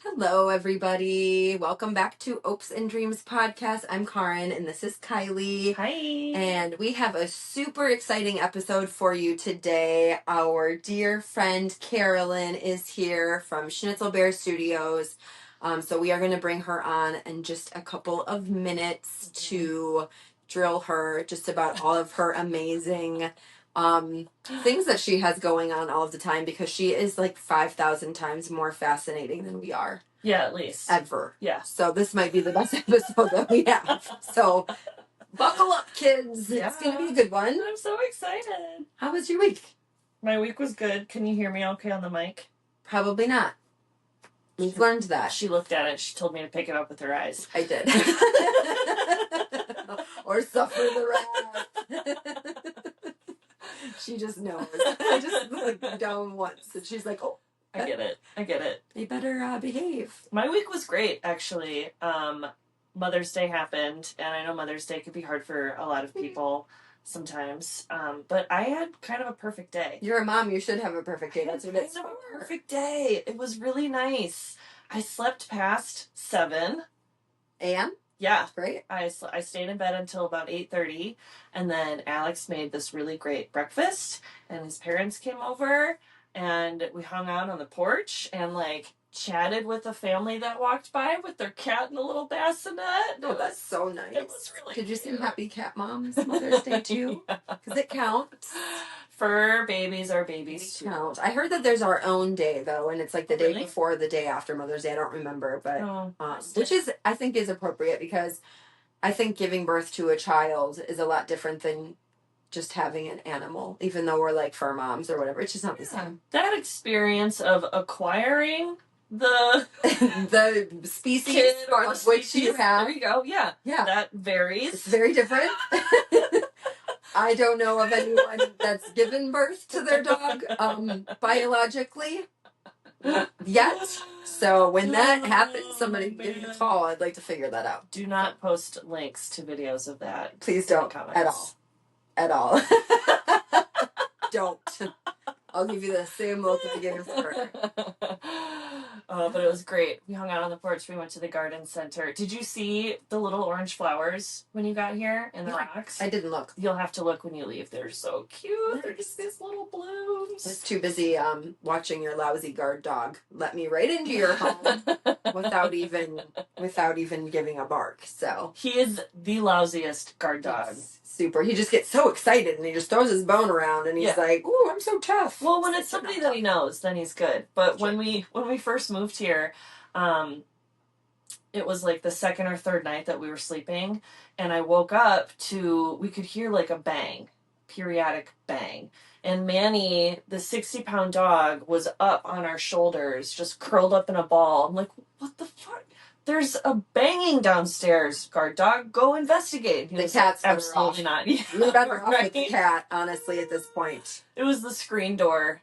Hello, everybody. Welcome back to Opes and Dreams podcast. I'm Karin, and this is Kylie. Hi. And we have a super exciting episode for you today. Our dear friend Carolyn is here from Schnitzel Bear Studios. So we are going to bring her on in just a couple of minutes to drill her just about all of her amazing things that she has going on all of the time, because she is like 5,000 times more fascinating than we are. Yeah, at least. Ever. Yeah. So this might be the best episode that we have. So buckle up, kids. Yeah. It's going to be a good one. I'm so excited. How was your week? My week was good. Can you hear me okay on the mic? Probably not. We've learned that. She looked at it. She told me to pick it up with her eyes. I did. Or suffer the wrath. She just knows. I just looked down once and she's like, oh. I get it. They better behave. My week was great, actually. Mother's Day happened, and I know Mother's Day could be hard for a lot of people sometimes. But I had kind of a perfect day. You're a mom. You should have a perfect day. That's what it's for. Perfect day. It was really nice. I slept past 7 a.m. Yeah. Great. I stayed in bed until about 8:30, and then Alex made this really great breakfast, and his parents came over, and we hung out on the porch and like chatted with a family that walked by with their cat and a little bassinet. Oh, that's so nice. It was really Did you cute. sing Happy Cat Moms Mother's Day too? Because it counts. Fur babies are babies too. Count. I heard that there's our own day though, and it's like the day Really? before, the day after Mother's Day. I don't remember, but Oh, which is, I think, is appropriate, because I think giving birth to a child is a lot different than just having an animal. Even though we're like fur moms or whatever, it's just not the same. That experience of acquiring the the species kid or of which you have. There you go. Yeah. That varies. It's very different. I don't know of anyone that's given birth to their dog biologically yet. So when that happens, somebody give me a call. I'd like to figure that out. Do not post links to videos of that. Please don't. At all. Don't. I'll give you the same look I gave her. But it was great. We hung out on the porch. We went to the garden center. Did you see the little orange flowers when you got here in the rocks? I didn't look. You'll have to look when you leave. They're so cute. They're just these little blooms. I was too busy watching your lousy guard dog let me right into your home without even giving a bark. So he is the lousiest guard dog. He's super. He just gets so excited and he just throws his bone around and he's like, "Ooh, I'm so tough." Well, when it's somebody that he knows, then he's good. But when we first moved here, it was like the second or third night that we were sleeping, and I woke up to, we could hear like a bang, periodic bang. And Manny, the 60-pound dog, was up on our shoulders, just curled up in a ball. I'm like, what the fuck? There's a banging downstairs, guard dog. Go investigate. The cat's absolutely not. You're better off with the cat, honestly, at this point. It was the screen door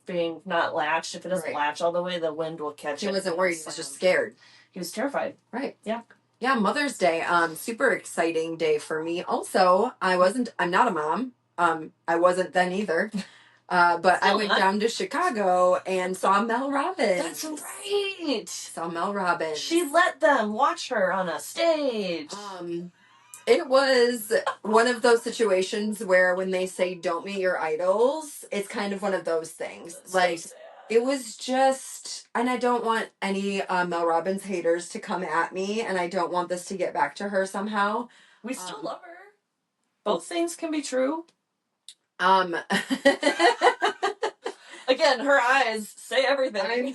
being not latched. If it doesn't latch all the way, the wind will catch it. He wasn't worried. He was just scared. He was terrified. Right. Yeah. Yeah, Mother's Day. Super exciting day for me. Also, I'm not a mom. I wasn't then either. But I went down to Chicago and saw Mel Robbins. That's right. Saw Mel Robbins. She let them watch her on a stage. It was one of those situations where when they say don't meet your idols, it's kind of one of those things. That's like, so sad. It was just, and I don't want any Mel Robbins haters to come at me, and I don't want this to get back to her somehow. We still love her. Both things can be true. Again, her eyes say everything.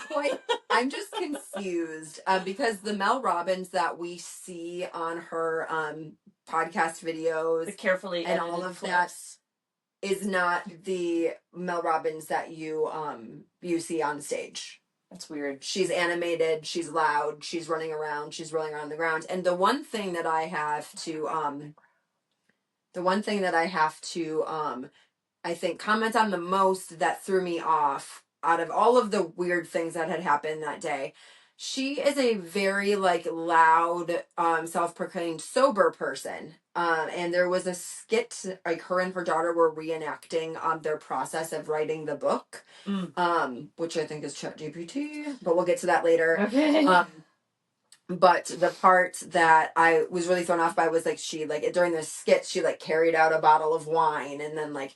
I'm just confused because the Mel Robbins that we see on her podcast videos, the carefully and all of that, is not the Mel Robbins that you see on stage. That's weird. She's animated, she's loud, she's running around, she's rolling around the ground. And the one thing that I have to I think comment on the most that threw me off out of all of the weird things that had happened that day, She is a very like loud, self-proclaimed sober person. And there was a skit like her and her daughter were reenacting their process of writing the book, which I think is ChatGPT, but we'll get to that later. Okay. But the part that I was really thrown off by was like she like during the skit she like carried out a bottle of wine and then like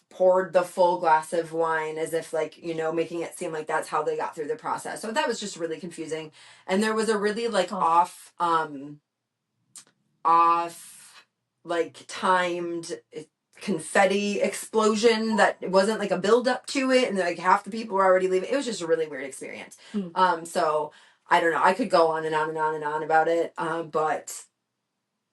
poured the full glass of wine as if like making it seem like that's how they got through the process. So that was just really confusing. And there was a really like off like timed confetti explosion that wasn't like a build up to it, and like half the people were already leaving. It was just a really weird experience. So I don't know, I could go on and on and on and on about it, but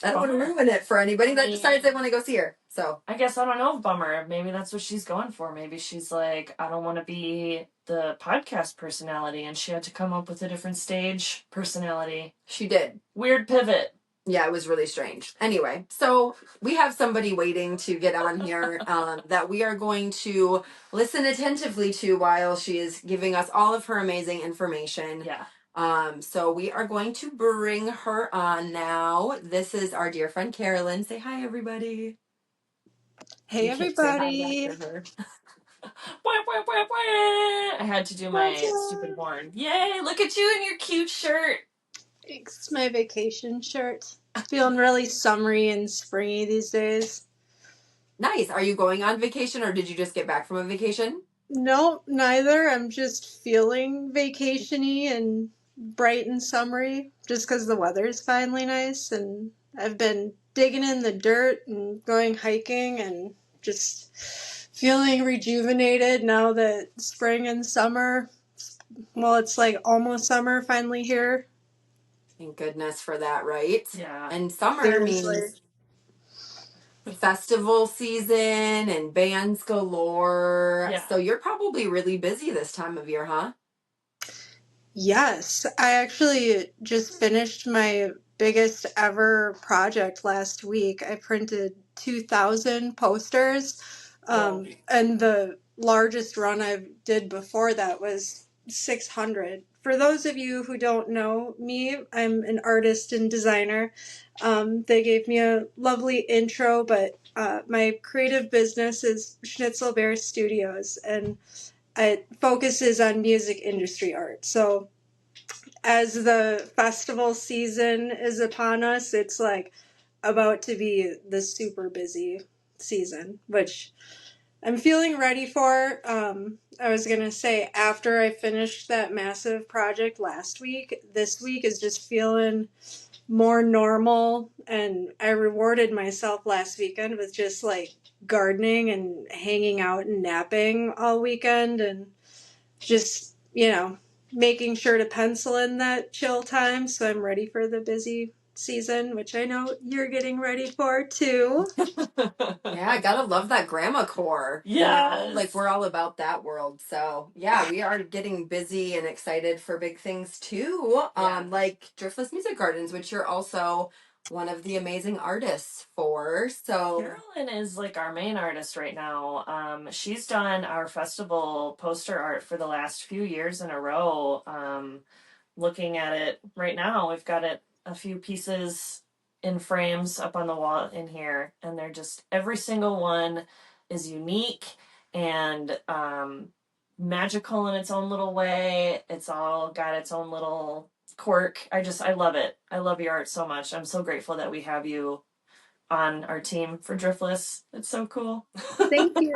I don't want to ruin it for anybody that decides they want to go see her. So I guess I don't know, bummer. Maybe that's what she's going for. Maybe she's like, I don't want to be the podcast personality, and she had to come up with a different stage personality. She did. Weird pivot. Yeah, it was really strange. Anyway, so we have somebody waiting to get on here that we are going to listen attentively to while she is giving us all of her amazing information. Yeah. So we are going to bring her on now. This is our dear friend Carolyn. Say hi, everybody. Hey, everybody. I had to do my stupid horn. Yay, look at you in your cute shirt. It's my vacation shirt. Feeling really summery and springy these days. Nice. Are you going on vacation or did you just get back from a vacation? No, neither. I'm just feeling vacation-y and bright and summery just because the weather's finally nice. And I've been digging in the dirt and going hiking and just feeling rejuvenated now that spring and summer, well, it's like almost summer finally here. Thank goodness for that, right? Yeah. And summer Seriously. means festival season and bands galore. Yeah. So you're probably really busy this time of year, huh? Yes, I actually just finished my biggest ever project last week. I printed 2,000 posters, and the largest run I did before that was 600. For those of you who don't know me, I'm an artist and designer. They gave me a lovely intro, but my creative business is Schnitzel Studios, and it focuses on music industry art. So as the festival season is upon us, it's like about to be the super busy season, which I'm feeling ready for. I was going to say, after I finished that massive project last week, this week is just feeling more normal, and I rewarded myself last weekend with just like gardening and hanging out and napping all weekend and just, making sure to pencil in that chill time so I'm ready for the busy season, which I know you're getting ready for too. Yeah, I gotta love that grandma core. Yeah. Like we're all about that world. So yeah, we are getting busy and excited for big things too. Like Driftless Music Gardens, which you're also one of the amazing artists for. So Carolyn is like our main artist right now. She's done our festival poster art for the last few years in a row. Looking at it right now, we've got it a few pieces in frames up on the wall in here, and they're just every single one is unique and magical in its own little way. It's all got its own little quirk. I love it. I love your art so much. I'm so grateful that we have you on our team for Driftless. It's so cool. Thank you.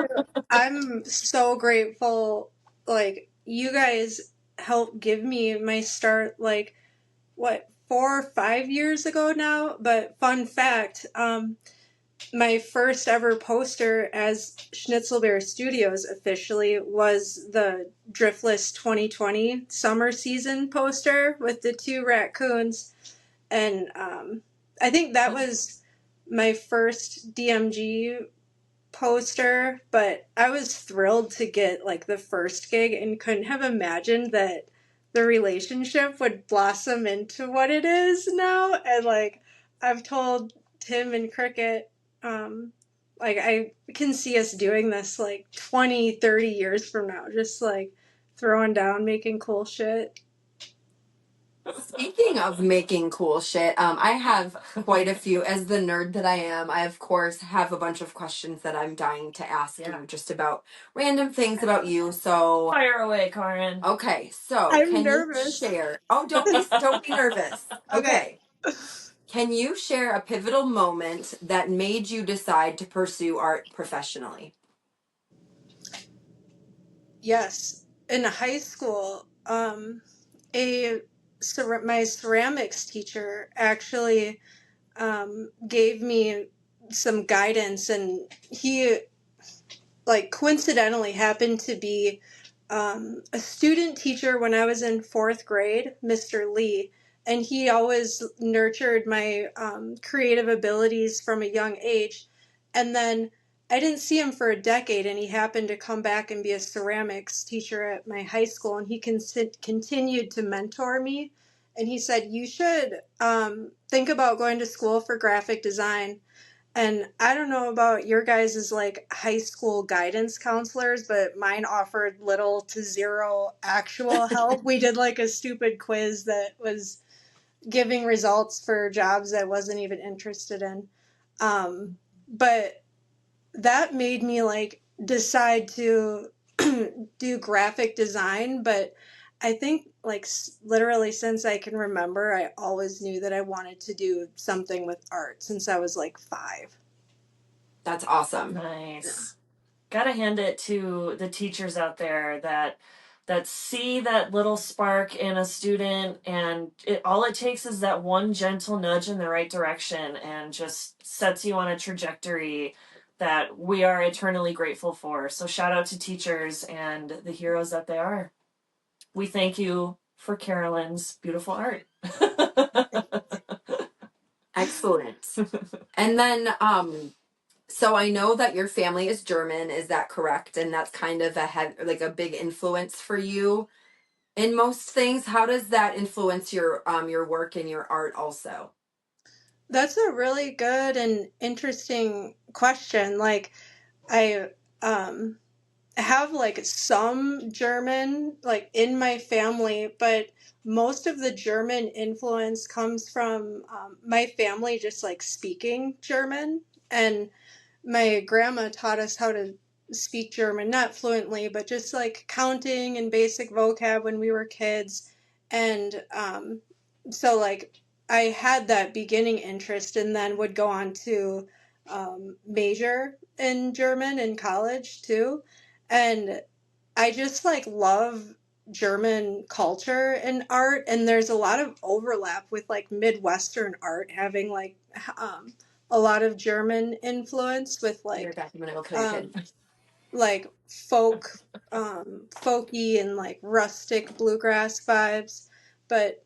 I'm so grateful. Like, you guys helped give me my start, like, 4 or 5 years ago now? But fun fact, my first ever poster as Schnitzel Studios officially was the Driftless 2020 summer season poster with the 2 raccoons. And I think that was my first DMG poster, but I was thrilled to get like the first gig and couldn't have imagined that the relationship would blossom into what it is now. And like I've told Tim and Cricket, like I can see us doing this like 20, 30 years from now, just like throwing down, making cool shit. Speaking of making cool shit, I have quite a few. As the nerd that I am, I of course have a bunch of questions that I'm dying to ask Yeah. you just about random things about you. So, Fire away, Karen. okay, so I'm can you nervous. share? Oh, don't be nervous. Okay. Okay. Can you share a pivotal moment that made you decide to pursue art professionally? Yes. In high school, a my ceramics teacher actually gave me some guidance, and he like coincidentally happened to be a student teacher when I was in fourth grade, Mr. Lee, and he always nurtured my creative abilities from a young age. And then I didn't see him for a decade, and he happened to come back and be a ceramics teacher at my high school, and he continued to mentor me. And he said, "You should think about going to school for graphic design." And I don't know about your guys' like high school guidance counselors, but mine offered little to zero actual help. We did like a stupid quiz that was giving results for jobs I wasn't even interested in. But that made me like decide to do graphic design. But I think like literally since I can remember, I always knew that I wanted to do something with art since I was like 5. That's awesome. Nice. Gotta hand it to the teachers out there that see that little spark in a student, and all it takes is that one gentle nudge in the right direction and just sets you on a trajectory that we are eternally grateful for. So shout out to teachers and the heroes that they are. We thank you for Carolyn's beautiful art. Excellent. And then, so I know that your family is German, is that correct? And that's kind of like a big influence for you in most things. How does that influence your work and your art also? That's a really good and interesting question. Like I have like some German like in my family, but most of the German influence comes from my family just like speaking German. And my grandma taught us how to speak German, not fluently, but just like counting and basic vocab when we were kids. And so, like, I had that beginning interest and then would go on to major in German in college too. And I just like love German culture and art, and there's a lot of overlap with like Midwestern art having like um, a lot of German influence with Be right like back. I'm gonna go kill your um, kid. like folky and like rustic bluegrass vibes. But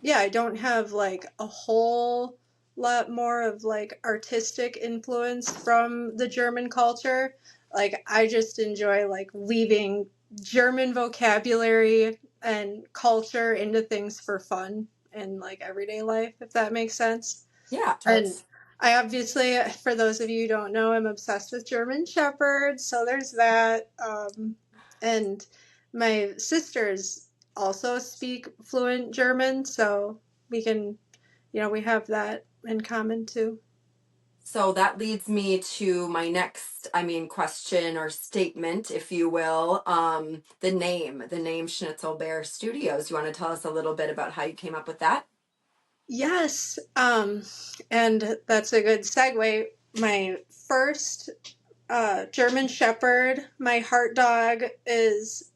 yeah, I don't have like a whole lot more of like artistic influence from the German culture. Like I just enjoy like weaving German vocabulary and culture into things for fun and like everyday life, if that makes sense. Yeah. And I obviously, for those of you who don't know, I'm obsessed with German Shepherds, so there's that. And my sisters also speak fluent German, so we can, we have that in common too. So that leads me to my next, question or statement, if you will. The name Schnitzel Bear Studios. You want to tell us a little bit about how you came up with that? Yes, and that's a good segue. My first German Shepherd, my heart dog is.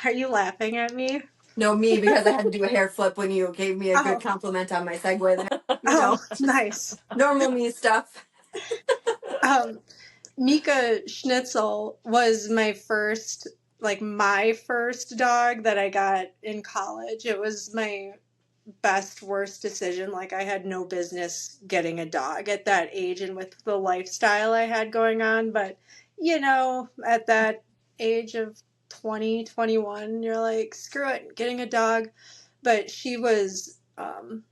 Are you laughing at me? No, me, because I had to do a hair flip when you gave me a good Oh, compliment on my segue there. oh, Just nice. normal me stuff. Um, Mika Schnitzel was my first dog that I got in college. It was my best worst decision. Like I had no business getting a dog at that age and with the lifestyle I had going on, but at that age of 20, 21, you're like, screw it, getting a dog. But she was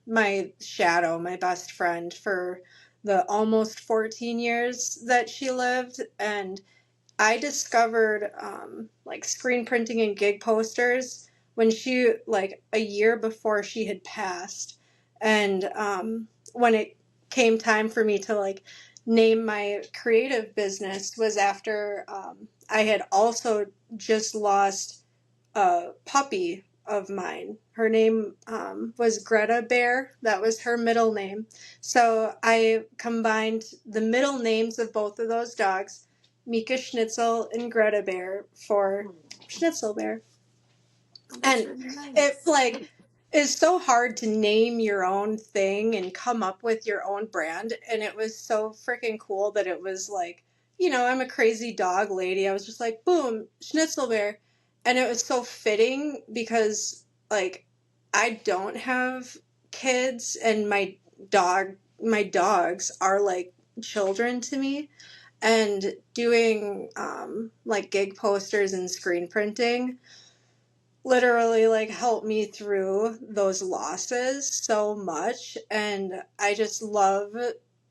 my shadow, my best friend for the almost 14 years that she lived. And I discovered like screen printing and gig posters when she, like, a year before she had passed. And when it came time for me to, like, name my creative business was after I had also just lost a puppy of mine. Her name was Greta Bear. That was her middle name. So I combined the middle names of both of those dogs, Mika Schnitzel and Greta Bear, for Schnitzel Bear. That's And really nice. it, like, is so hard to name your own thing and come up with your own brand. And it was so freaking cool that it was like, you know, I'm a crazy dog lady. I was just like, boom, Schnitzel Bear. And it was so fitting because, like, I don't have kids, and my dogs are like children to me. And doing like gig posters and screen printing literally like helped me through those losses so much. And I just love,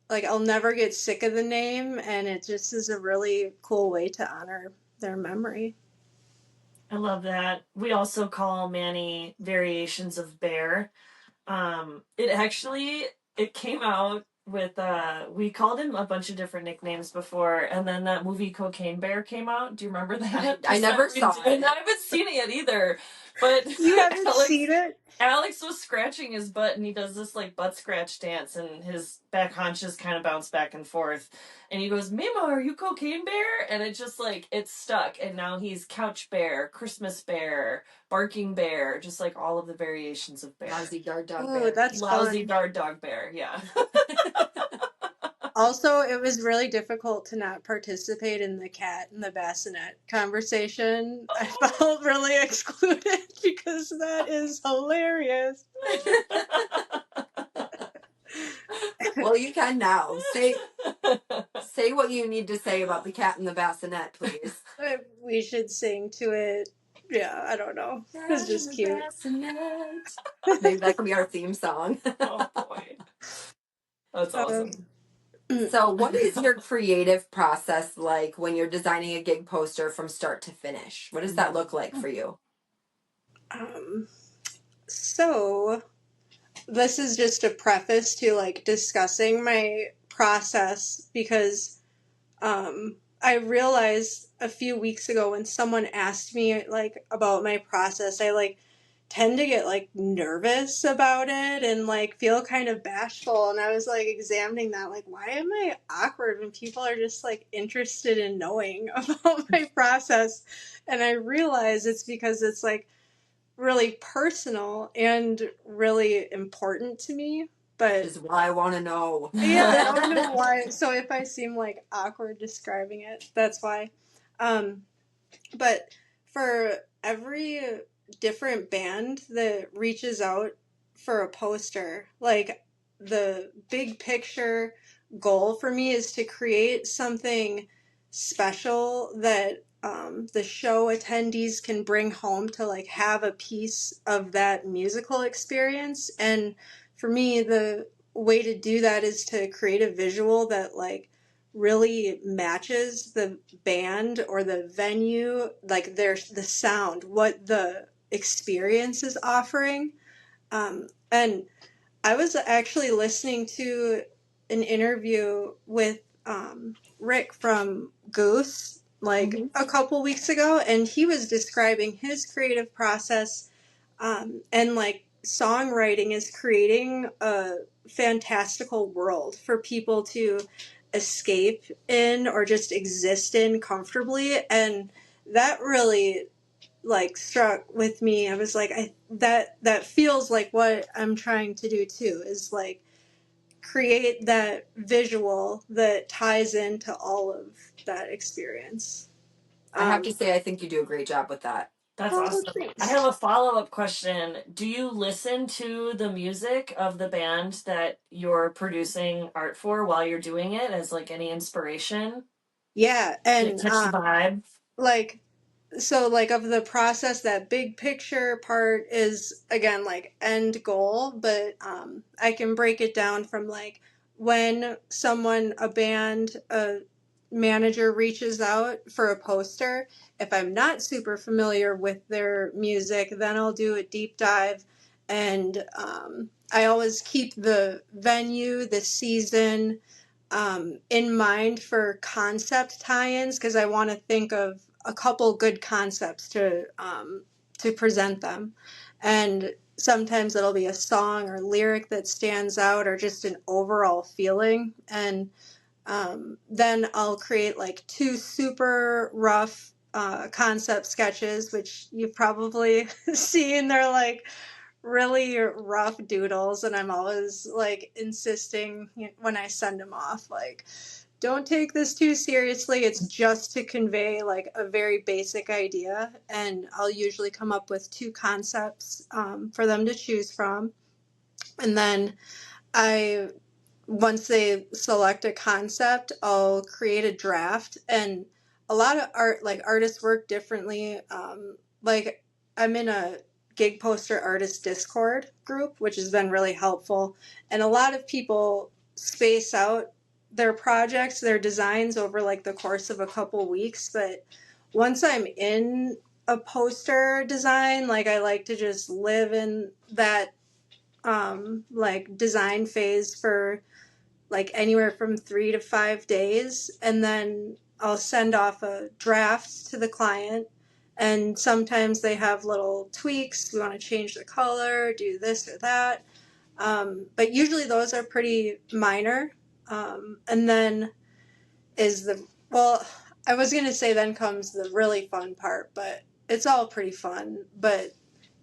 like, I'll never get sick of the name, and it just is a really cool way to honor their memory. I love that. We also call Manny variations of bear. It came out with we called him a bunch of different nicknames before, and then that movie Cocaine Bear came out. Do you remember that? I never saw it. I haven't seen it yet either. But You haven't seen it? Alex was scratching his butt, and he does this like butt scratch dance, and his back haunches kind of bounce back and forth. And he goes, "Mima, are you Cocaine Bear?" And it just like it stuck. And now he's Couch Bear, Christmas Bear, Barking Bear, just like all of the variations of bear. Lousy guard dog Oh, bear. that's Lousy fun. guard dog bear, yeah. Also, it was really difficult to not participate in the cat and the bassinet conversation. I felt really excluded because that is hilarious. Well, you can now. Say what you need to say about the cat and the bassinet, please. We should sing to it. Yeah, I don't know. It's just cute. Maybe that could be our theme song. Oh boy. That's awesome. So, what is your creative process like when you're designing a gig poster from start to finish? What does that look like for you? So this is just a preface to like discussing my process, because I realized a few weeks ago when someone asked me like about my process, I like tend to get like nervous about it and like feel kind of bashful. And I was like examining that, like, why am I awkward when people are just like interested in knowing about my process? And I realized it's because it's like really personal and really important to me. But Is what I want to know. yeah, I don't know why. So if I seem like awkward describing it, that's why. But for every different band that reaches out for a poster, like, the big picture goal for me is to create something special that the show attendees can bring home to like have a piece of that musical experience. And for me, the way to do that is to create a visual that like really matches the band or the venue, like there's the sound, what the experience is offering. And I was actually listening to an interview with Rick from Goose like a couple weeks ago, and he was describing his creative process, and like songwriting is creating a fantastical world for people to escape in or just exist in comfortably. And that really like struck with me. I was like, that feels like what I'm trying to do too, is like create that visual that ties into all of that experience. I have to say, I think you do a great job with that. That's Oh, awesome. thanks. I have a follow-up question. Do you listen to the music of the band that you're producing art for while you're doing it as like any inspiration? Yeah, Did it and catch the vibe? like, so like of the process, that big picture part is again like end goal, but I can break it down from like when someone, a band, a manager reaches out for a poster, if I'm not super familiar with their music, then I'll do a deep dive. And I always keep the venue, the season in mind for concept tie-ins, because I want to think of a couple good concepts to present them. And sometimes it'll be a song or lyric that stands out, or just an overall feeling. And then I'll create like two super rough concept sketches, which you've probably seen. They're like really rough doodles, and I'm always like insisting when I send them off, like, don't take this too seriously. It's just to convey like a very basic idea, and I'll usually come up with two concepts for them to choose from. And then I once they select a concept, I'll create a draft. And a lot of artists work differently. Like I'm in a gig poster artist Discord group, which has been really helpful. And a lot of people space out their projects, their designs over like the course of a couple weeks. But once I'm in a poster design, like I like to just live in that like design phase for like anywhere from 3 to 5 days, and then I'll send off a draft to the client. And sometimes they have little tweaks. We want to change the color, do this or that. But usually those are pretty minor. And then I was going to say then comes the really fun part, but it's all pretty fun. But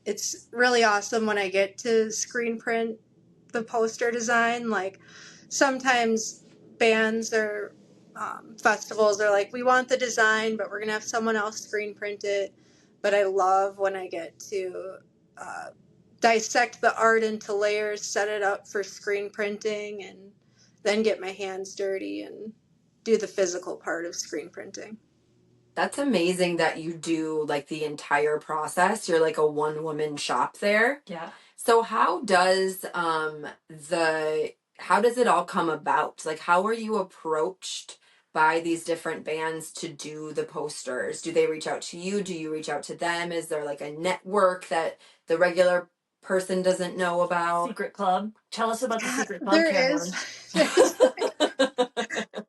it's really awesome when I get to screen print the poster design. Like sometimes bands or festivals are like, we want the design, but we're going to have someone else screen print it. But I love when I get to dissect the art into layers, set it up for screen printing, and then get my hands dirty and do the physical part of screen printing. That's amazing that you do like the entire process. You're like a one-woman shop there. Yeah. So how does it all come about? Like how are you approached by these different bands to do the posters? Do they reach out to you? Do you reach out to them? Is there like a network that the regular person doesn't know about? Secret club. Tell us about the secret club, There Carolyn. is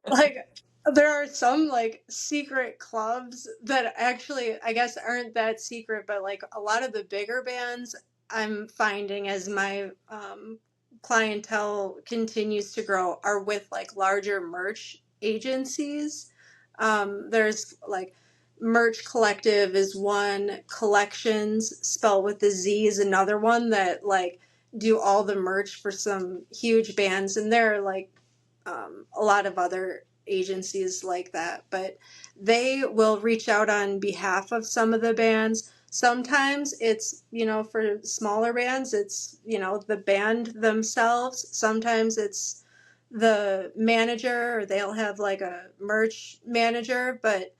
like there are some like secret clubs that actually I guess aren't that secret, but like a lot of the bigger bands I'm finding as my clientele continues to grow are with like larger merch agencies. There's like Merch Collective is one, Collections spelled with the Z is another one that like do all the merch for some huge bands, and they're like a lot of other agencies like that, but they will reach out on behalf of some of the bands. Sometimes it's, for smaller bands, it's, the band themselves. Sometimes it's the manager, or they'll have like a merch manager. But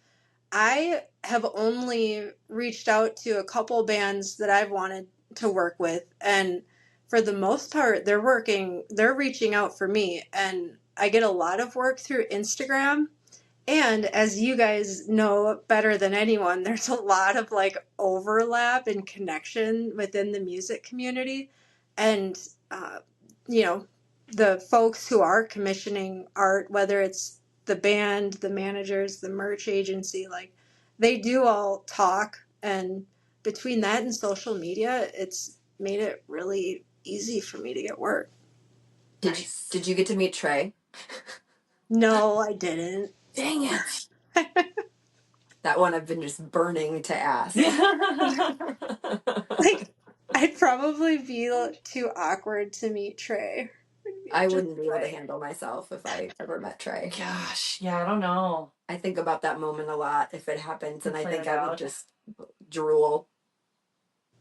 I have only reached out to a couple bands that I've wanted to work with, and for the most part, they're reaching out for me, and I get a lot of work through Instagram. And as you guys know better than anyone, there's a lot of like overlap and connection within the music community. And, you know, the folks who are commissioning art, whether it's the band, the managers, the merch agency, like they do all talk. And between that and social media, it's made it really easy for me to get work. Did you get to meet Trey? No, I didn't. Dang it. That one I've been just burning to ask. Like, I'd probably be too awkward to meet Trey. I wouldn't be able to handle myself if I ever met Trey. Gosh, yeah, I don't know. I think about that moment a lot if it happens, and I think I would out. just drool.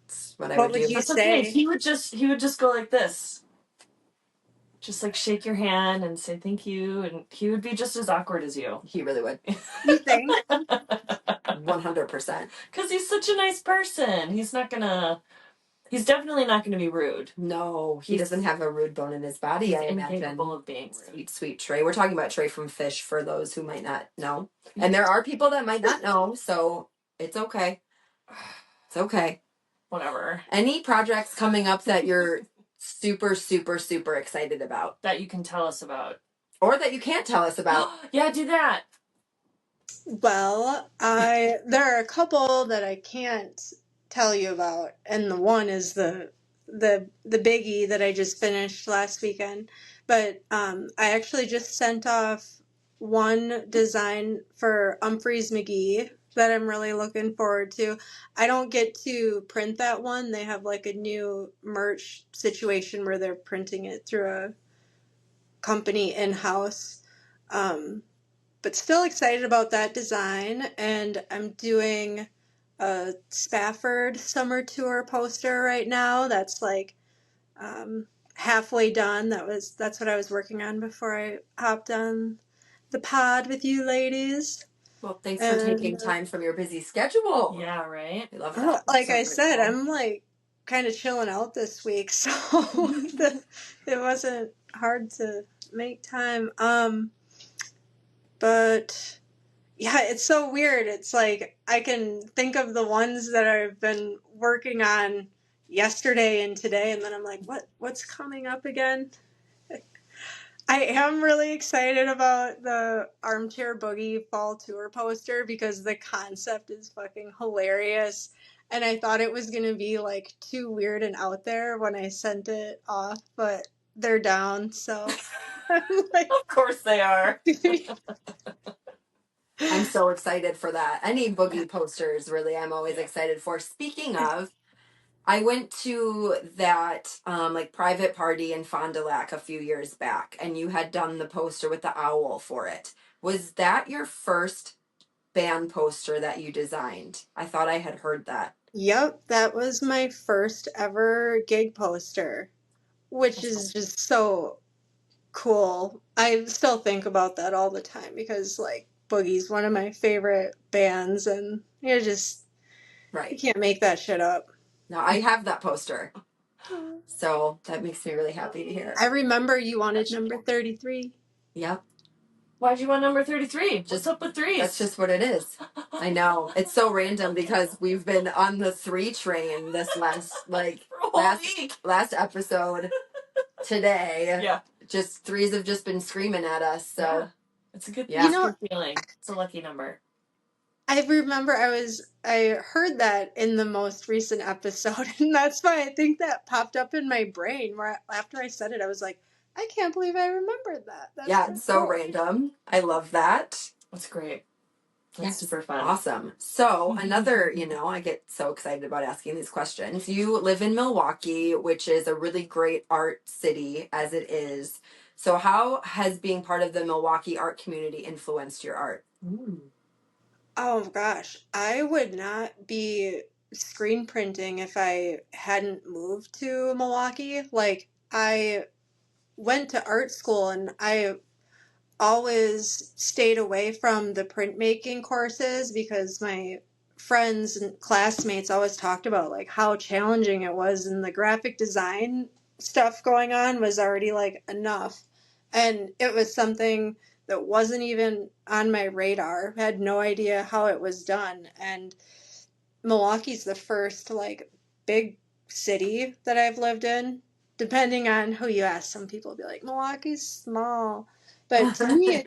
That's what I What would would do. you That's say? okay. He would just go like this. Just like shake your hand and say thank you, and he would be just as awkward as you. He really would. You think? 100%. Because he's such a nice person. He's He's definitely not going to be rude. No, he doesn't have a rude bone in his body. He's I imagine. incapable of being rude. Sweet, sweet Trey. We're talking about Trey from Fish for those who might not know. And there are people that might not know, so it's okay. It's okay. Whatever. Any projects coming up that you're super, super, super excited about? That you can tell us about. Or that you can't tell us about. Yeah, do that. Well, there are a couple that I can't tell you about, and the one is the biggie that I just finished last weekend. But I actually just sent off one design for Humphreys McGee that I'm really looking forward to. I don't get to print that one. They have like a new merch situation where they're printing it through a company in-house. But still excited about that design, and I'm doing a Spafford summer tour poster right now. That's like halfway done. That's what I was working on before I hopped on the pod with you ladies. Well, thanks for taking time from your busy schedule. Yeah, right? I love that. Like I said, I'm like kind of chilling out this week, so it wasn't hard to make time. But yeah, it's so weird. It's like I can think of the ones that I've been working on yesterday and today, and then I'm like, what's coming up again? I am really excited about the Armchair Boogie fall tour poster because the concept is fucking hilarious. And I thought it was going to be like too weird and out there when I sent it off, but they're down, so I'm like, of course they are. I'm so excited for that. Any boogie posters, really, I'm always excited for. Speaking of, I went to that like private party in Fond du Lac a few years back, and you had done the poster with the owl for it. Was that your first band poster that you designed? I thought I had heard that. Yep, that was my first ever gig poster, which is just so cool. I still think about that all the time because like Boogie's one of my favorite bands, and you're just you can't make that shit up. No, I have that poster. So that makes me really happy to hear. I remember you wanted number 33. Yep. Why'd you want number 33? What's up with threes? That's just what it is. I know. It's so random because we've been on the 3 train this last episode today. Yeah. Just 3s have just been screaming at us. So yeah. It's a good feeling. It's a lucky number. I remember I heard that in the most recent episode, and that's why I think that popped up in my brain where after I said it, I was like, I can't believe I remembered that. That's it's so random. I love that. That's great. That's super fun. Awesome. So another, I get so excited about asking these questions. You live in Milwaukee, which is a really great art city as it is. So how has being part of the Milwaukee art community influenced your art? Oh gosh, I would not be screen printing if I hadn't moved to Milwaukee. Like, I went to art school and I always stayed away from the printmaking courses because my friends and classmates always talked about like how challenging it was, and the graphic design stuff going on was already like enough. And it was something that wasn't even on my radar. I had no idea how it was done. And Milwaukee's the first like big city that I've lived in. Depending on who you ask, some people will be like, Milwaukee's small. But to me,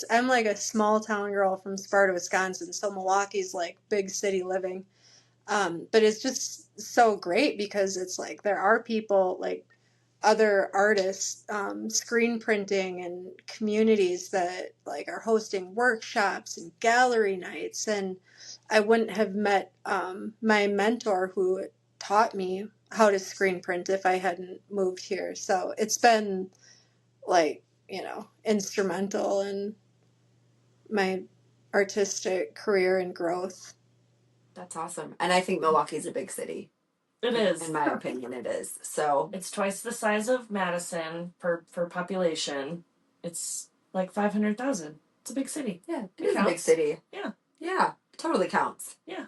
I'm like a small town girl from Sparta, Wisconsin. So Milwaukee's like big city living. But it's just so great because it's like there are people like other artists, screen printing and communities that like are hosting workshops and gallery nights. And I wouldn't have met my mentor who taught me how to screen print if I hadn't moved here. So it's been like, instrumental in my artistic career and growth. That's awesome. And I think Milwaukee's a big city. It is. In my opinion, it is. So it's twice the size of Madison for population. It's like 500,000. It's a big city. Yeah, it is a big city. Yeah. Yeah, totally counts. Yeah.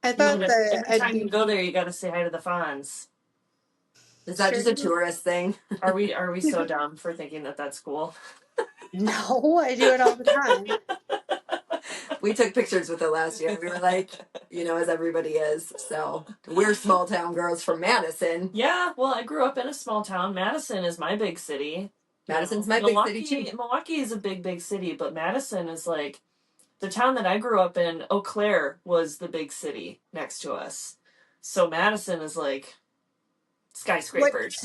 I thought that every time you go there, you got to say hi to the Fonz. Is that just a tourist thing? Are we so dumb for thinking that that's cool? No, I do it all the time. We took pictures with it last year. We were like, as everybody is. So we're small town girls from Madison. Yeah, well, I grew up in a small town. Madison is my big city. Madison's my big city too. Milwaukee is a big city, but Madison is like the town that I grew up in. Eau Claire was the big city next to us. So Madison is like skyscrapers.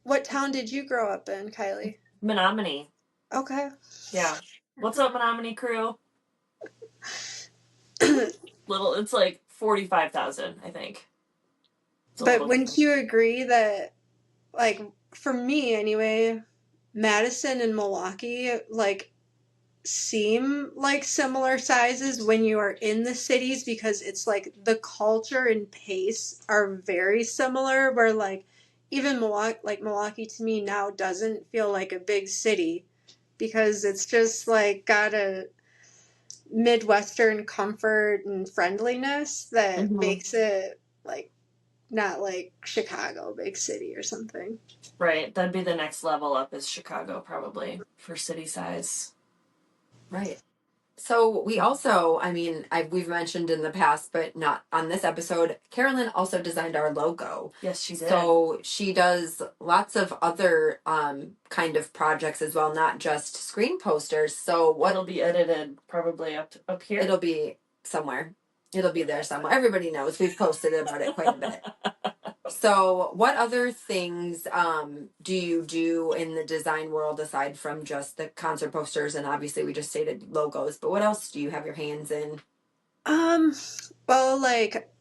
What town did you grow up in, Kylie? Menominee. Okay. Yeah. What's up, Menominee crew? It's like 45,000, I think. But wouldn't you agree that, like, for me anyway, Madison and Milwaukee, like, seem like similar sizes when you are in the cities because it's like the culture and pace are very similar, where like even Milwaukee to me now doesn't feel like a big city because it's just like got a Midwestern comfort and friendliness that makes it like not like Chicago, big city or something. Right. That'd be the next level up is Chicago, probably, for city size. Right. So we also, we've mentioned in the past, but not on this episode, Carolyn also designed our logo. Yes, she did. So she does lots of other kind of projects as well, not just screen posters. So it'll be edited probably up here. It'll be somewhere. It'll be there somewhere. Everybody knows. We've posted about it quite a bit. So what other things do you do in the design world aside from just the concert posters, and obviously we just stated logos, but what else do you have your hands in? Well, like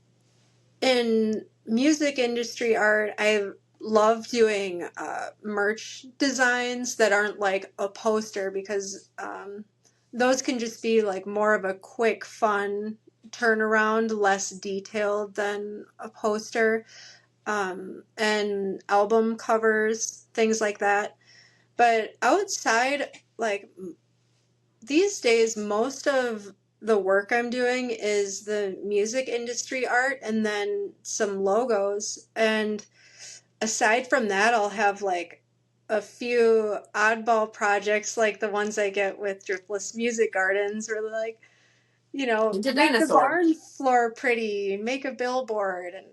in music industry art, I love doing merch designs that aren't like a poster because those can just be like more of a quick, fun turnaround, less detailed than a poster. And album covers, things like that. But outside, like these days, most of the work I'm doing is the music industry art and then some logos. And aside from that, I'll have like a few oddball projects like the ones I get with Driftless Music Gardens, where like, make the barn floor pretty, make a billboard, and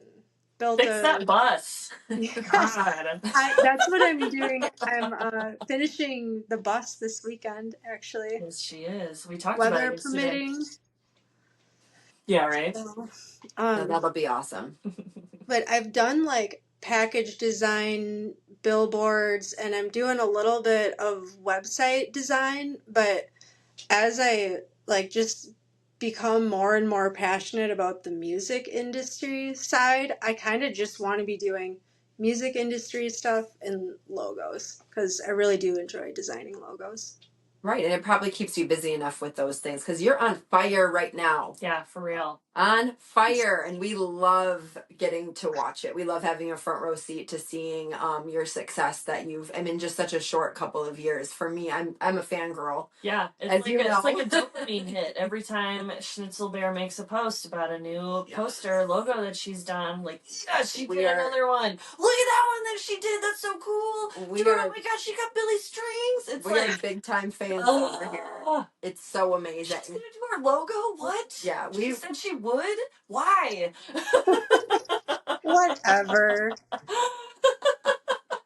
build Fix that bus. God. That's what I'm doing. I'm finishing the bus this weekend, actually. Yes, she is. We talked Weather about it permitting. Yeah, right. So, that'll be awesome. But I've done like package design, billboards, and I'm doing a little bit of website design. But as I like just become more and more passionate about the music industry side, I kind of just want to be doing music industry stuff and logos because I really do enjoy designing logos. Right, and it probably keeps you busy enough with those things because you're on fire right now. Yeah, for real. On fire, and we love getting to watch it. We love having a front row seat to seeing your success that you've, just such a short couple of years. For me, I'm a fangirl. Yeah, it's like a dopamine hit every time Schnitzel Bear makes a post about a new poster logo that she's done. Like, yeah, she did another one. Look at that one that she did. That's so cool. Oh my God, she got Billy Strings. We're big time fans over here. It's so amazing. She's gonna do our logo? What? Yeah, she said she would. Why? Whatever.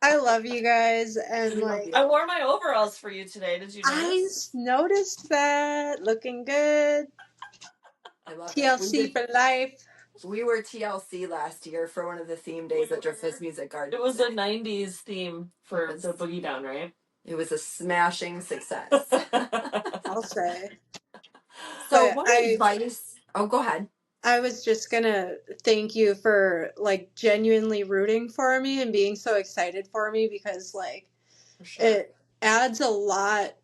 I love you guys, and I wore my overalls for you today. Did you notice? I noticed that. Looking good. I love TLC for life. We were TLC last year for one of the theme days at Driftless Music Gardens. It was a 90s theme for the Boogie Down, right? It was a smashing success. I'll say. So what advice? Oh, go ahead. I was just gonna thank you for genuinely rooting for me and being so excited for me because it adds a lot.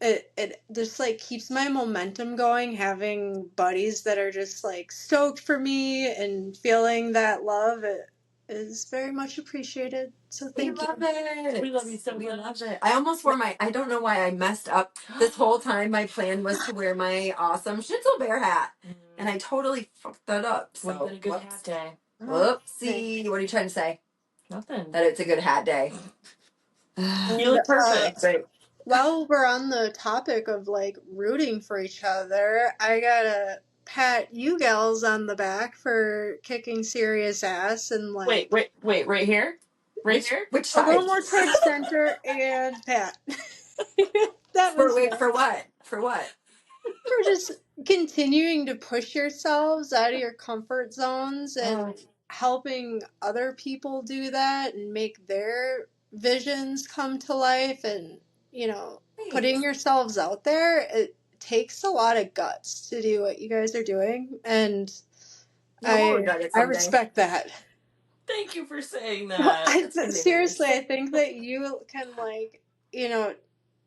It just keeps my momentum going, having buddies that are just stoked for me and feeling that love. It is very much appreciated. So thank you. We love it. We love you so much. We love it. I almost wore I don't know why I messed up. This whole time my plan was to wear my awesome Schnitzel Bear hat. And I totally fucked that up. So a good hat day. Whoopsie. What are you trying to say? Nothing. That it's a good hat day. You look perfect. Right. While we're on the topic of like rooting for each other, I gotta pat you gals on the back for kicking serious ass and like Wait, right here? Right here? Which a side? little more towards center and pat. That was For what? For what? for just continuing to push yourselves out of your comfort zones and helping other people do that and make their visions come to life and, putting yourselves out there. It takes a lot of guts to do what you guys are doing, and We'll regret it I someday. respect that. Thank you for saying that. Seriously, I think that you can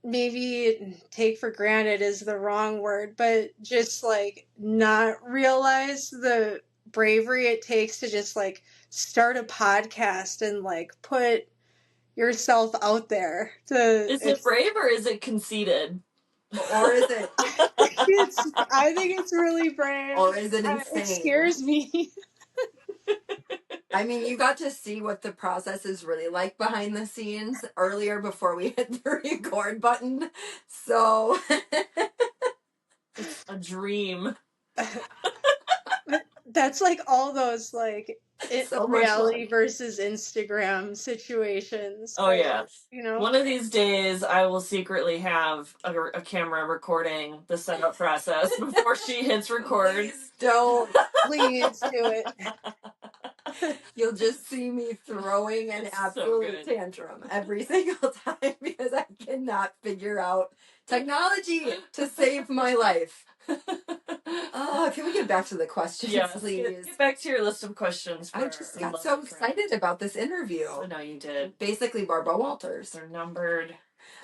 maybe take for granted is the wrong word, but just like not realize the bravery it takes to just like start a podcast and like put yourself out there. Is it brave or is it conceited? Or is it? I think it's really brave. Or is it insane? It scares me. I mean, you got to see what the process is really like behind the scenes earlier before we hit the record button. So it's a dream. That's like all those like so reality versus Instagram situations. Oh yeah. One of these days I will secretly have a camera recording the setup process before she hits record. Please don't. Please do it. You'll just see me throwing an absolute tantrum every single time because I cannot figure out technology to save my life. Can we get back to the questions, please? Get back to your list of questions. I just got so excited about this interview. I know you did. Basically, Barbara Walters. They're numbered.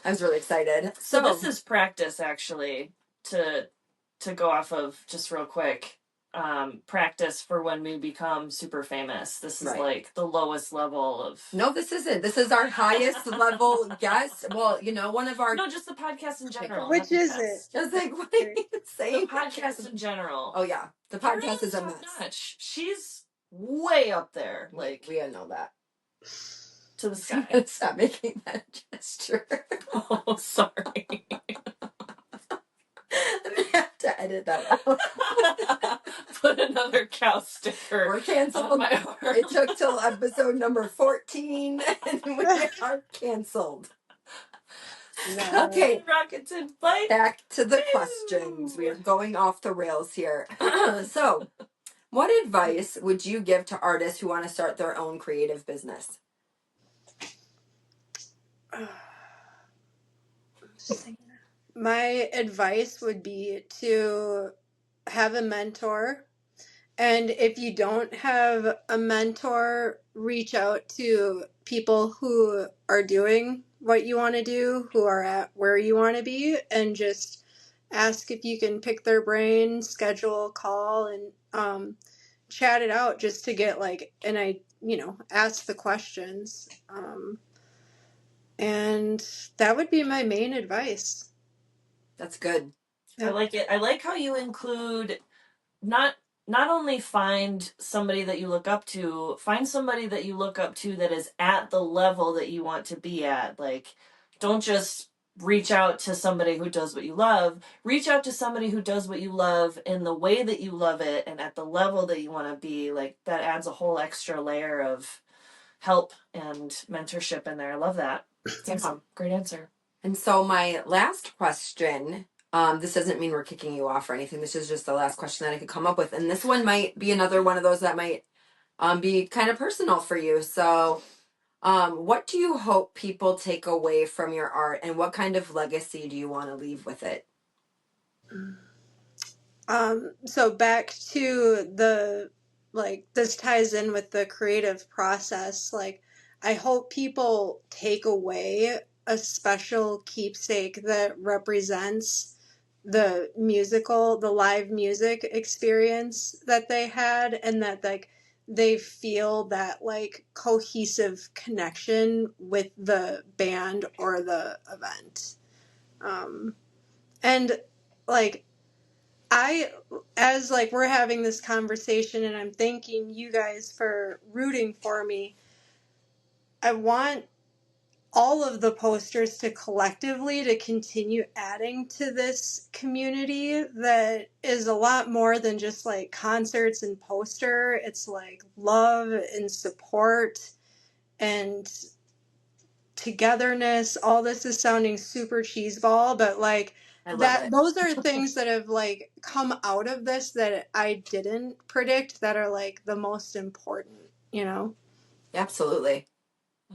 I was really excited. So this is practice, actually, to go off of just real quick. Practice for when we become super famous. This is like the lowest level of... No, this isn't. This is our highest level guest. Well, one of our... No, just the podcast in general. Which is it? Just like, what are you saying? The podcast in general. Oh, yeah. The podcast is a mess. She's way up there. Like, we all know that. To the sky. Stop making that gesture. Oh, sorry. I'm gonna have to edit that out. Put another cow sticker. We're canceled. It took till episode number 14 and we are canceled. No. Okay. Rockets in flight. Back to the questions. We are going off the rails here. So, what advice would you give to artists who want to start their own creative business? My advice would be to have a mentor. And if you don't have a mentor, reach out to people who are doing what you want to do, who are at where you want to be, and just ask if you can pick their brain, schedule a call, and chat it out just to get ask the questions. And that would be my main advice. That's good. I like it. I like how you include not only find somebody that you look up to, find somebody that you look up to that is at the level that you want to be at. Like, don't just reach out to somebody who does what you love. Reach out to somebody who does what you love in the way that you love it and at the level that you want to be. Like, that adds a whole extra layer of help and mentorship in there. I love that. Awesome. Great answer. And so my last question, this doesn't mean we're kicking you off or anything. This is just the last question that I could come up with. And this one might be another one of those that might be kind of personal for you. So what do you hope people take away from your art and what kind of legacy do you want to leave with it? So back to this ties in with the creative process. Like, I hope people take away a special keepsake that represents the live music experience that they had, and that they feel that cohesive connection with the band or the event. And as we're having this conversation and I'm thanking you guys for rooting for me, I want all of the posters to collectively to continue adding to this community that is a lot more than just like concerts and poster. It's like love and support and togetherness. All this is sounding super cheeseball, but like I love that it. those are things that have like come out of this that I didn't predict that are like the most important, you know? Absolutely.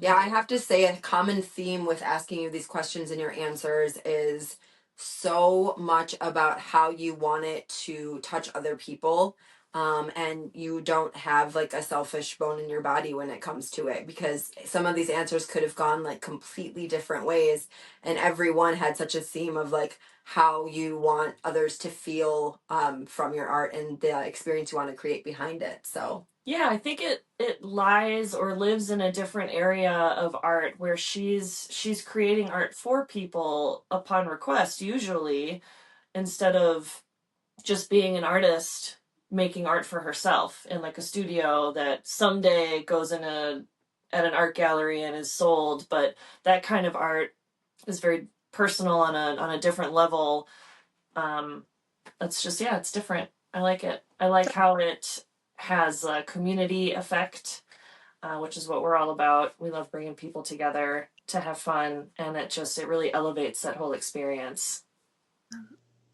Yeah, I have to say a common theme with asking you these questions and your answers is so much about how you want it to touch other people. And you don't have like a selfish bone in your body when it comes to it, because some of these answers could have gone like completely different ways. And everyone had such a theme of like how you want others to feel from your art and the experience you want to create behind it. So Yeah, I think it lies or lives in a different area of art where she's creating art for people upon request usually, instead of just being an artist making art for herself in like a studio that someday goes in a at an art gallery and is sold. But that kind of art is very personal on a different level. It's just, yeah, it's different. I like it. I like how it has a community effect, which is what we're all about. We love bringing people together to have fun, and it really elevates that whole experience.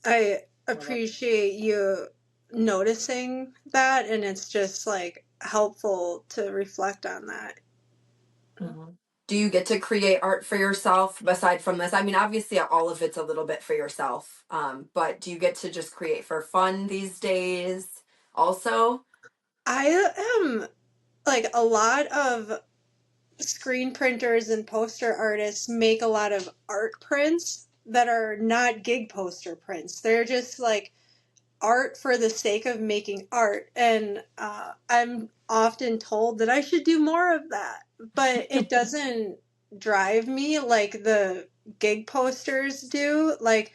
I appreciate you noticing that, and it's just like helpful to reflect on that. Mm-hmm. do you get to create art for yourself aside from this? I mean, obviously all of it's a little bit for yourself. But do you get to just create for fun these days also? I am like a lot of screen printers and poster artists make a lot of art prints that are not gig poster prints. They're just like art for the sake of making art. And I'm often told that I should do more of that, but it doesn't drive me like the gig posters do. Like,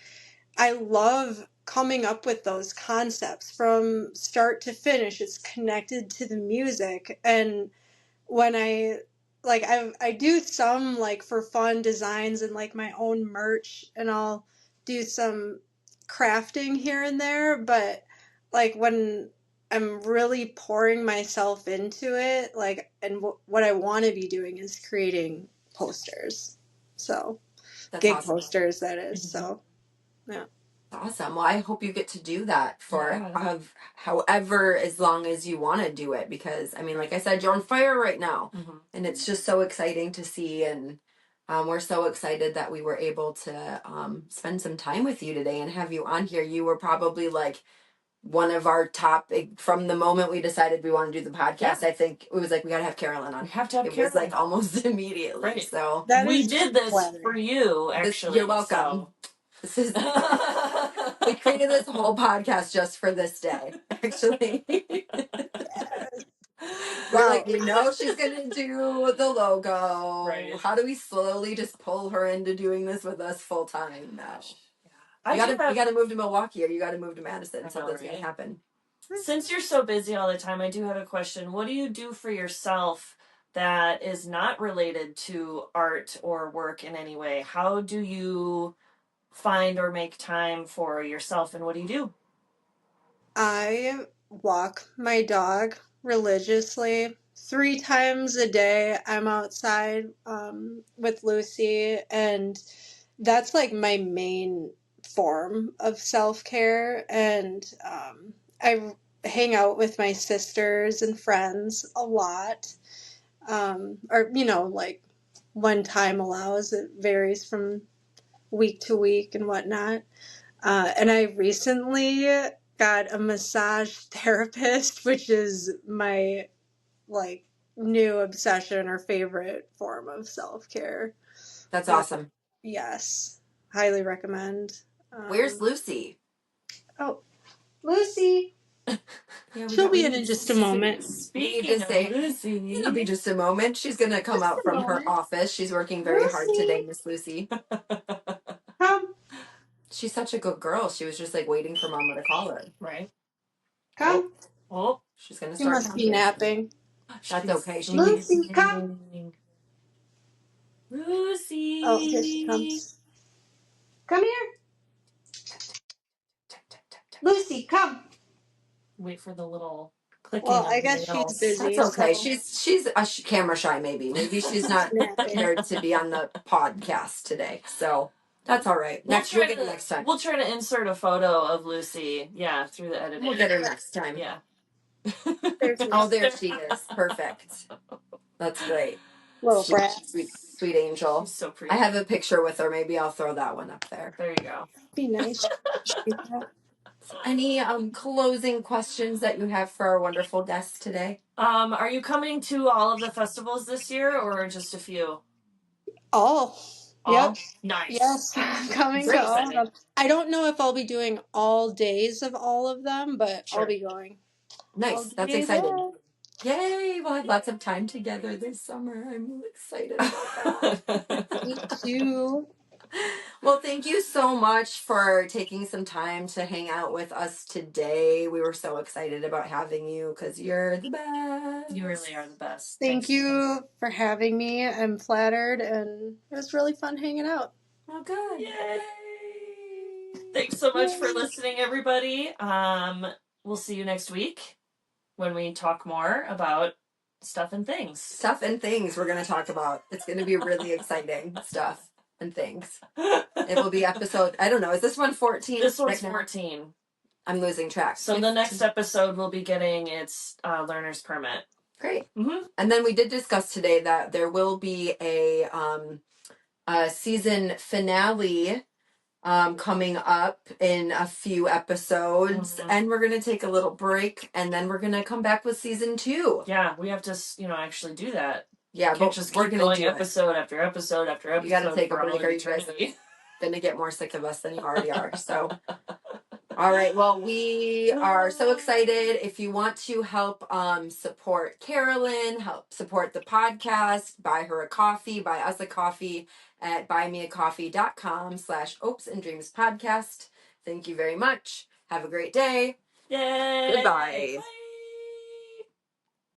I love coming up with those concepts from start to finish. It's connected to the music. And when I do some like for fun designs and like my own merch, and I'll do some crafting here and there, but like when I'm really pouring myself into it, like, and what I want to be doing is creating posters. So That's gig awesome. posters, that is. So yeah. Awesome. Well, I hope you get to do that for Yeah. however as long as you want to do it, because I mean, like I said, you're on fire right now, Mm-hmm. and it's just so exciting to see. And we're so excited that we were able to spend some time with you today and have you on here. You were probably like one of our top from the moment we decided we want to do the podcast. Yeah. I think it was like we got to have Carolyn on. We have to have It Carolyn. was like almost immediately. Right. So That we is did this flattering. for you, actually. you're welcome. This is we created this whole podcast just for this day, actually. We're like, we know she's gonna do the logo. Right. How do we slowly just pull her into doing this with us full time now? Yeah. You gotta move to Milwaukee or you gotta move to Madison. So that's right? gonna happen. Since you're so busy all the time, I do have a question. What do you do for yourself that is not related to art or work in any way? How do you find or make time for yourself, and what do you do? I walk my dog religiously. 3 times a day, I'm outside with Lucy, and that's like my main form of self care. And I hang out with my sisters and friends a lot, or, like when time allows. It varies from week to week and whatnot. And I recently got a massage therapist, which is my like new obsession or favorite form of self care. That's awesome. Yes, highly recommend. Where's Lucy? Oh, Lucy. Yeah, She'll be in just a moment. Speaking of Lucy, it'll be just a moment. She's gonna come Just out a from her moment. office. She's working very hard Lucy, today, Miss Lucy. come, She's such a good girl. She was just like waiting for Mama to call her. right? come. Oh, She's gonna She start must be talking. napping. That's okay. She Lucy, come. sleeping. Oh, here she comes. Come here. Lucy, come. Wait for the little clicking Well, of I the guess she's nails. busy. That's okay. So She's camera shy. Maybe she's not napping. prepared to be on the podcast today. So that's all right. We'll get her next time. We'll try to insert a photo of Lucy. Yeah, through the editing. We'll get her next time. Yeah. Oh, there she is. Perfect. That's great. Little brat. Sweet angel. She's so pretty. I have a picture with her. Maybe I'll throw that one up there. There you go. Be nice. Any closing questions that you have for our wonderful guests today? Are you coming to all of the festivals this year, or just a few? All. Yep. Nice. Yes, I'm coming Very to all of exciting. them. I don't know if I'll be doing all days of all of them, but Sure. I'll be going. Nice. That's exciting. Yay! We'll have lots of time together this summer. I'm excited about that. Me too. Well, thank you so much for taking some time to hang out with us today. We were so excited about having you because you're the best. You really are the best. Thank you for having me. I'm flattered, and it was really fun hanging out. Oh, good. Yay! Thanks so much for listening, everybody. We'll see you next week when we talk more about stuff and things. Stuff and things we're going to talk about. It's going to be really exciting stuff and things. It will be episode, I don't know, is this one 14? This one's 14. I'm losing track. So the next episode will be getting its learner's permit. Great. Mm-hmm. And then we did discuss today that there will be a season finale coming up in a few episodes, and we're going to take a little break, and then we're going to come back with season 2. Yeah, we have to, actually do that. Yeah, but just keep going episode after episode after episode. You got to take a break, or you guys are going to get more sick of us than you already are. So, all right. Well, we are so excited. If you want to help support Carolyn, help support the podcast, buy her a coffee, buy us a coffee at buymeacoffee.com/Opes and Dreams podcast. Thank you very much. Have a great day. Yay. Goodbye. Bye.